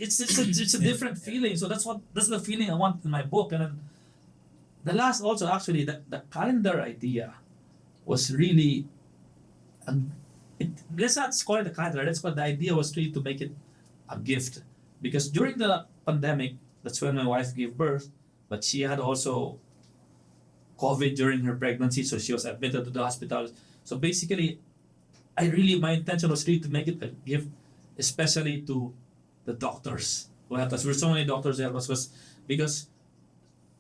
it's a different feeling. So that's the feeling I want in my book. And then the last also actually the calendar idea was really let's not call it a calendar. Let's call it, the idea was really to make it a gift, because during the pandemic, that's when my wife gave birth, but she had also COVID during her pregnancy, so she was admitted to the hospital. So basically, my intention was really to make it a gift, especially to the doctors who helped us. There were so many doctors who helped us, because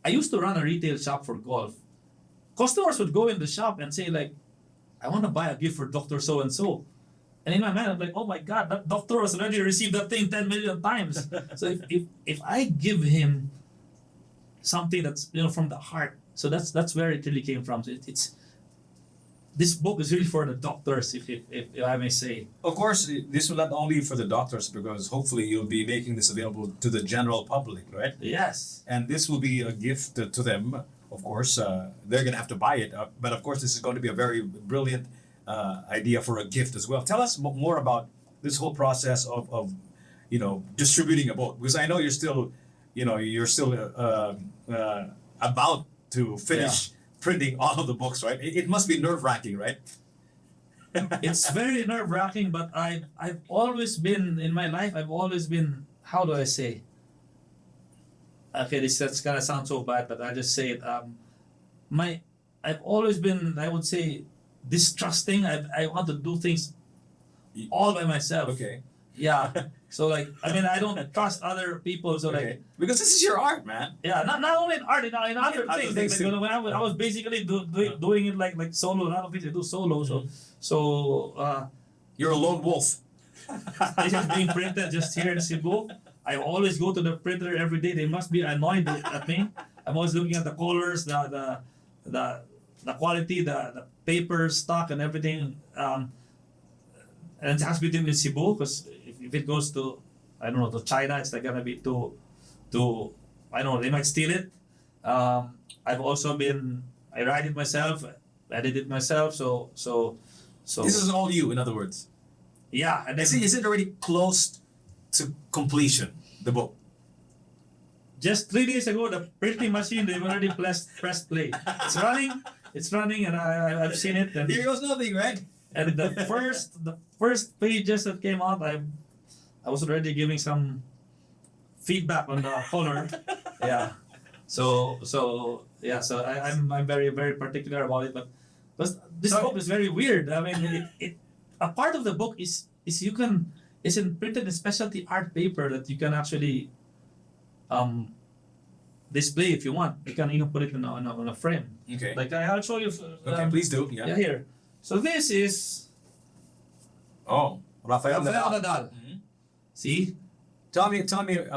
I used to run a retail shop for golf. Customers would go in the shop and say like, I want to buy a gift for Dr. So-and-so. And in my mind, I'm like, oh my God, that doctor has already received that thing 10 million times. So if I give him something that's from the heart, so that's where it really came from. So it's this book is really for the doctors, if I may say. Of course, this will not only for the doctors, because hopefully you'll be making this available to the general public, right? Yes. And this will be a gift to them. Of course, they're gonna have to buy it, but of course, this is going to be a very brilliant idea for a gift as well. Tell us more about this whole process of distributing a book, because I know you're still about to finish printing all of the books, right? It must be nerve-wracking, right? It's very nerve-wracking, but I've always been in my life. I've always been, how do I say? Okay, that's gonna sound so bad, but I just say it. I've always been, I would say, distrusting. I want to do things all by myself. Okay. Yeah. So like, I don't trust other people. So like, because this is your art, man. yeah, not only in art, in other things. Like, too. when I was basically doing it like solo. A lot of things I do solo. So You're a lone wolf. this is being printed just here in Cebu. I always go to the printer every day. They must be annoyed at me. I'm always looking at the colors, the quality, the paper stock, and everything. And it has to be in Cebu, because if it goes to, I don't know, to China, it's like gonna be too I don't know, they might steal it. I've also I write it myself, edit it myself. So This is all you, in other words. yeah. And then Is it already close to completion, the book? just 3 days ago, the printing machine, they've already pressed play. It's running, and I've seen it. And Here goes nothing, right? And the first pages that came out, I was already giving some feedback on the color. Yeah. So I'm very, very particular about it. But this book is very weird. It a part of the book is printed in specialty art paper that you can actually display if you want. You can even put it on a frame. Okay. Like I'll show you. Okay, please do. Yeah, here. So this is Oh, Rafael Nadal. Nadal. See? Tell me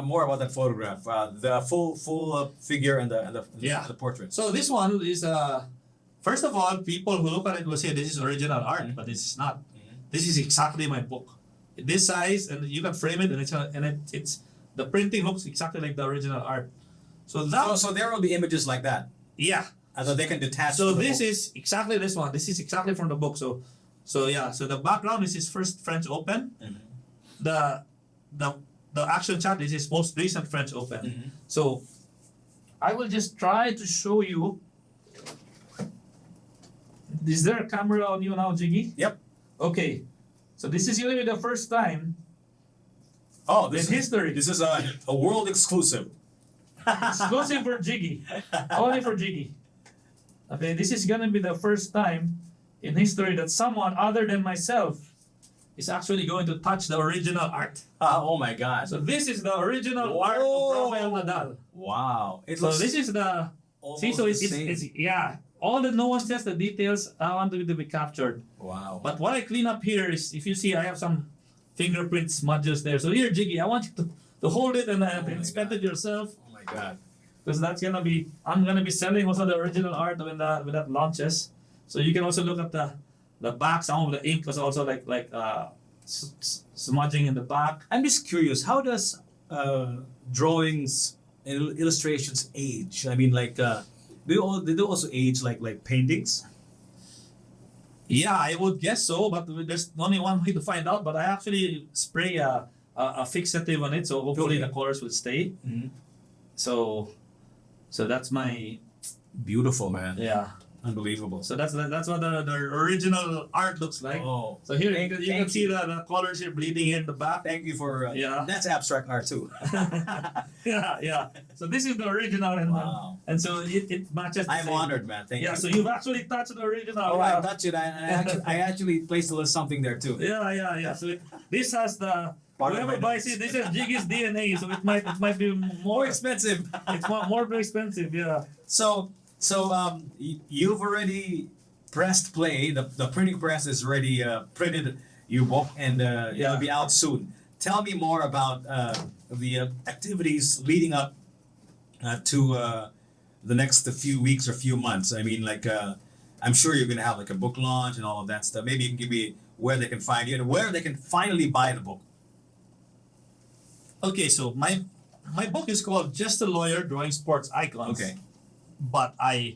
more about that photograph. The full figure and the portrait. So this one is first of all, people who look at it will say this is original art, but this is not. This is exactly my book. This size, and you can frame it, and it's the printing looks exactly like the original art. So there will be images like that, yeah. and that they can detach. So to the this book. is exactly this one. This is exactly from the book. So the background is his first French Open. The action shot is his most recent French Open. So I will just try to show you. Is there a camera on you now, Jiggy? Yep. Okay. So this is going to be the first time Oh, in history. This is a world exclusive. Exclusive for Jiggy. Only for Jiggy. Okay, this is gonna be the first time in history that someone other than myself is actually going to touch the original art. Oh my God. So this is the original art of Rafael Nadal. Wow. So this is the see. So it's yeah. All the no one says the details. I want it to be captured. Wow. But what I clean up here is, if you see, I have some fingerprint smudges there. So here, Jiggy, I want you to hold it and inspect it yourself. Oh my God. Because I'm gonna be selling also the original art when that launches. So you can also look at the back. Some of the ink was also like smudging in the back. I'm just curious, how does drawings and illustrations age? I mean, like, do they also age like paintings? Yeah, I would guess so, but there's only one way to find out. But I actually spray a fixative on it, so hopefully Okay. the colors will stay. Mhm. So, so that's my Beautiful, man. yeah. Unbelievable. So that's what the original art looks like. Oh, So here Thank- you thank can see the colors here bleeding here in the back. thank you for Yeah. That's abstract art too. Yeah. So this is the original, Wow. and so it matches. the I'm same. honored, man. Thank Yeah. you. So you've actually touched the original. Oh, yeah. I touched it. I actually placed a little something there too. Yeah. So this has the Part of whoever my buys it. This is Jiggy's DNA, so it might be More more. expensive. It's more expensive. Yeah. So you've already pressed play. The printing press is already printed your book, and it'll be out soon. Tell me more about the activities leading up to the next few weeks or few months. I mean, like I'm sure you're gonna have like a book launch and all of that stuff. Maybe you can give me where they can find you and where they can finally buy the book. Okay. So my book is called Just a Lawyer Drawing Sports Icons. Okay. But I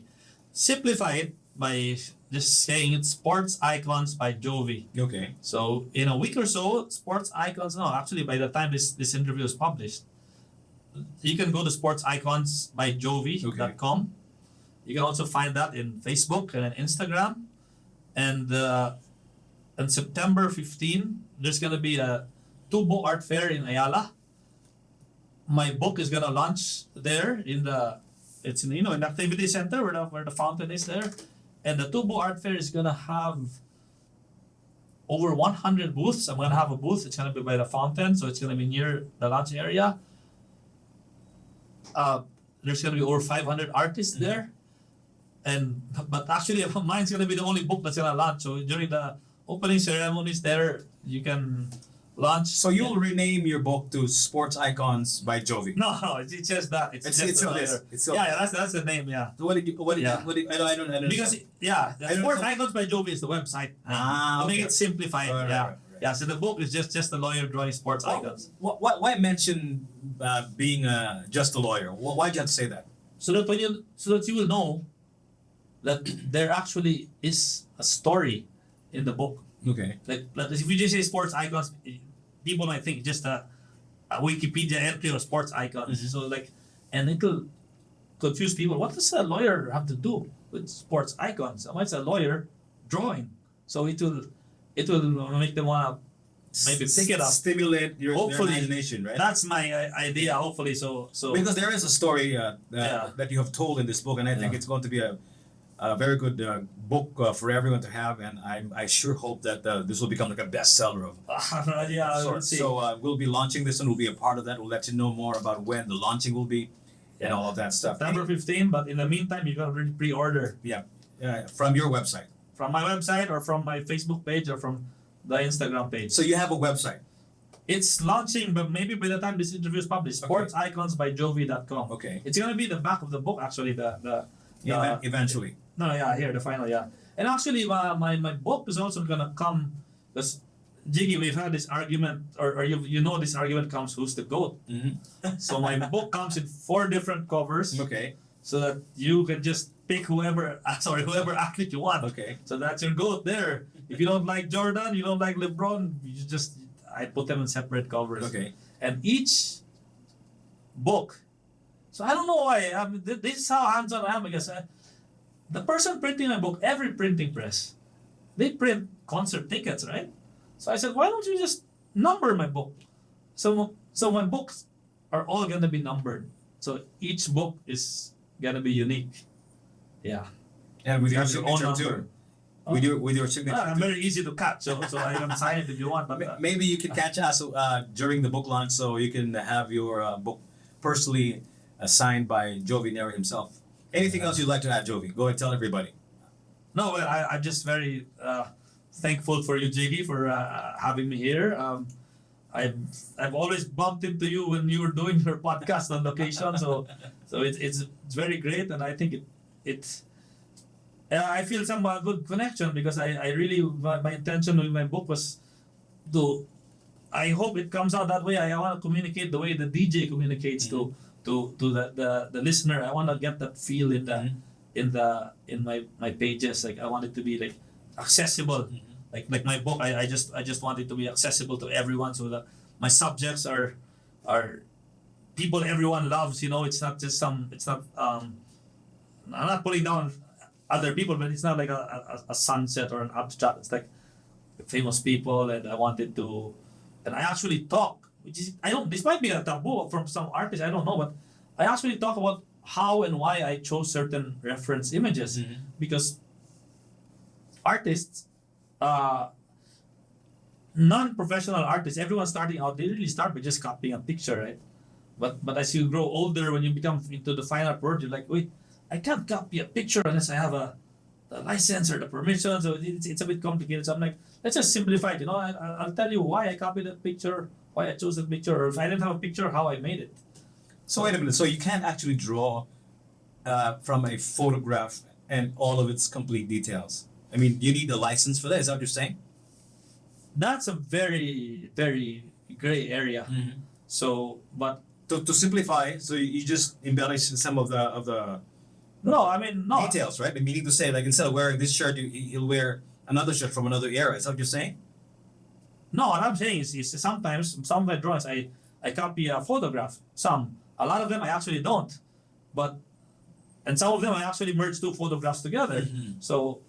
simplify it by just saying it's Sports Icons by Jovi. Okay. So in a week or so, Sports Icons. No, actually, by the time this interview is published, you can go to sportsiconsbyjovi.com. You can also find that in Facebook and Instagram. And on September 15, there's gonna be a Tubo Art Fair in Ayala. My book is gonna launch there in the in the activity center where the fountain is there, and the Tubo Art Fair is gonna have over 100 booths. I'm gonna have a booth. It's gonna be by the fountain, so it's gonna be near the launch area. There's gonna be over 500 artists there, but actually mine's gonna be the only book that's gonna launch. So during the opening ceremonies there, you can launch. So you'll rename your book to Sports Icons by Jovi. No, it's just that. It's just still another- this. It's still that's the name. Yeah. So what did you? Yeah. I don't. Because the I don't Sports know. Icons by Jovi is the website. Ah, To make okay. it simplified. Right, yeah. right. Yeah. So the book is just a lawyer drawing sports icons. Why mention being just a lawyer? Why'd you have to say that? So that you will know that there actually is a story in the book. Okay. Like if you just say sports icons, people might think just a Wikipedia entry of sports icons. Mhm. So and it'll confuse people. What does a lawyer have to do with sports icons? What's a lawyer drawing? So it will make them wanna maybe pick it up. Stimulate their Hopefully. imagination, right? That's my idea. Hopefully, so Because there is a story Yeah. that you have told in this book, and I think Yeah. it's going to be a very good book for everyone to have, and I sure hope that this will become like a bestseller of yeah, sorts. let's see. So we'll be launching this, and we'll be a part of that. We'll let you know more about when the launching will be, and all of that stuff. September 15. But in the meantime, you can already pre-order From your website. from my website or from my Facebook page or from the Instagram page. So you have a website. It's launching, but maybe by the time this interview is published, Okay. sportsiconsbyjovi.com. Okay. It's gonna be the back of the book actually. Eventually. Here the final and actually my book is also gonna come because Jiggy, we've had this argument or you know this argument comes who's the goat. Mm-hmm. So my book comes in 4 different covers Okay. so that you can just pick whoever athlete you want. Okay. So that's your goat there. If you don't like Jordan, you don't like LeBron, I put them in separate covers. Okay. And each book. So I don't know why. I mean, this is how hands-on I am because the person printing my book, every printing press, they print concert tickets, right? So I said, why don't you just number my book? So my books are all gonna be numbered. So each book is gonna be unique. Yeah. And with You your have your own signature number. too. With your signature. I'm very easy to catch, so I can sign it if you want. But Maybe you can catch us during the book launch, so you can have your book personally signed by Jovi Neri himself. Anything else you'd like to add, Jovi? Go and tell everybody. no, well, I'm just very thankful for you, Jiggy, for having me here. I've always bumped into you when you were doing your podcast on location, so it's very great, and I think it's. I feel some good connection because I really my intention with my book was to I hope it comes out that way. I want to communicate the way the DJ communicates to the listener. I want to get that feel in my pages. Like I want it to be like accessible. Like my book, I just want it to be accessible to everyone, so that my subjects are people everyone loves. You know, it's not just it's not I'm not putting down other people, but it's not like a sunset or an abstract. It's like famous people, and I wanted to, and I actually talk, which is I don't. This might be a taboo from some artists. I don't know, but I actually talk about how and why I chose certain reference images, because artists, non-professional artists, everyone starting out, they really start by just copying a picture, right? But as you grow older, when you become into the fine art world, you're like, wait, I can't copy a picture unless I have the license or the permission. So it's a bit complicated. So I'm like, let's just simplify it. You know, I'll tell you why I copied that picture, why I chose that picture, or if I didn't have a picture, how I made it. So wait a minute. So you can't actually draw from a photograph and all of its complete details. I mean, you need a license for that. Is that what you're saying? That's a very, very gray area. So, but To simplify, so you just embellish some of the no, I mean, no. details, right? Meaning to say, like instead of wearing this shirt, you'll wear another shirt from another era. Is that what you're saying? No, what I'm saying is sometimes some of my drawings I copy a photograph. A lot of them I actually don't, and some of them I actually merge two photographs together. So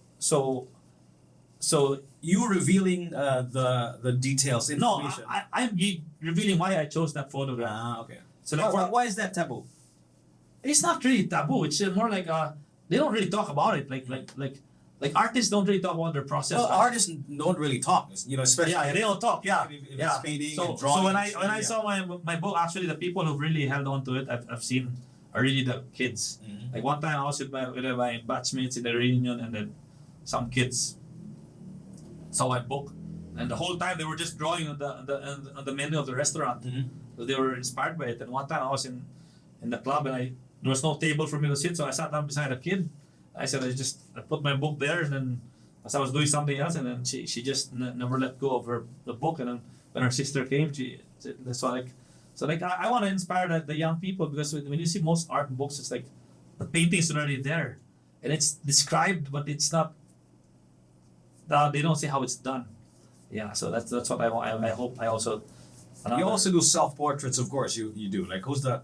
You revealing the details, no, information. I'm revealing why I chose that photograph. Okay. So like Why is that taboo? it's not really taboo. It's more like they don't really talk about it. Like artists don't really talk about their process. Well, artists don't really talk, you know, especially Yeah, they don't talk. Yeah, if yeah. it's painting So, and drawing. so when I saw my book, actually the people who really held on to it, I've seen are really the kids. Like one time I was with my batchmates in a reunion, and then some kids saw my book, and the whole time they were just drawing on the menu of the restaurant. So they were inspired by it. And one time I was in the club, and there was no table for me to sit, so I sat down beside a kid. I said I put my book there, and then as I was doing something else, and then she just never let go of the book. And then when her sister came, so I want to inspire the young people, because when you see most art books, it's like the painting is already there, and it's described, but it's not. They don't say how it's done. Yeah, so that's what I want. I hope I also. You also do self portraits, of course. You do. Like who's the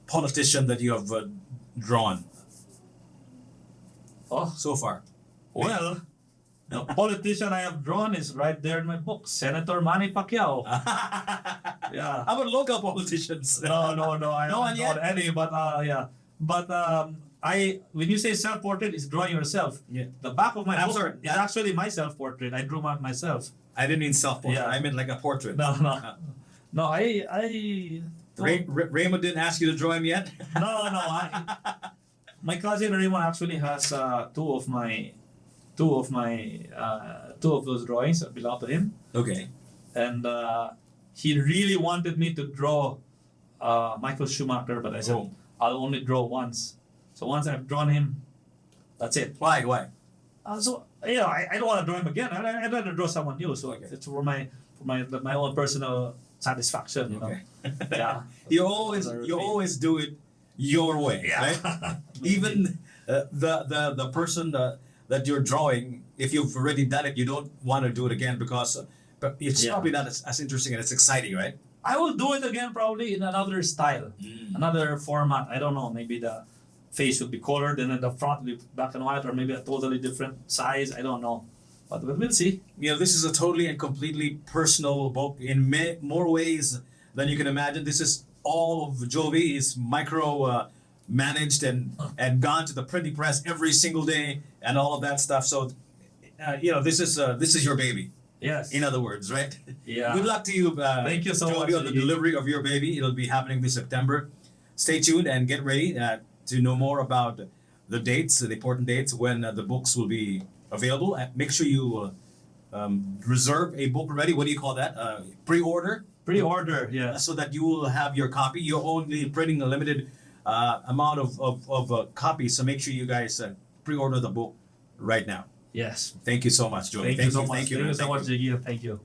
politician that you have drawn Oh, so far? well, the politician I have drawn is right there in my book, Senator Manny Pacquiao. Yeah. How about local politicians? No, I No haven't one yet? drawn any, but yeah. But when you say self-portrait, it's drawing yourself. Yeah. The back of my I'm book sorry, is actually my self-portrait. I drew myself. I didn't mean self portrait. Yeah. I meant like a portrait. No, I Raymond didn't ask you to draw him yet. no. My cousin Raymond actually has two of those drawings that belong to him, Okay. and he really wanted me to draw Michael Schumacher, but I said Oh. I'll only draw once. So once I've drawn him, that's it. Why? So yeah, I don't want to draw him again. I'd rather draw someone new. So Okay. it's for my own personal satisfaction. You know? Okay. Yeah. You always do it your way, Yeah. right? Even the person that you're drawing, if you've already done it, you don't want to do it again because but it's Yeah. probably not as interesting and as exciting, right? I will do it again probably in another style, another format. I don't know. Maybe the face will be colored and then the front will be black and white, or maybe a totally different size. I don't know, but we'll see. You know, this is a totally and completely personal book in more ways than you can imagine. This is all of Jovi is micro managed and gone to the printing press every single day and all of that stuff. So, you know, this is your baby. Yes. In other words, right? Yeah. Good luck to you. Thank you so Jovi, much, on the Iggy. delivery of your baby. It'll be happening this September. Stay tuned and get ready to know more about the dates, the important dates when the books will be available. Make sure you reserve a book already. What do you call that? Pre-order. Pre-order. Yes. So that you will have your copy. You're only printing a limited amount of copies, so make sure you guys pre-order the book right now. Yes. Thank you so much, Jovi. Thank you so much. Thank you, Thank man. you so much, Jiggy. Thank you.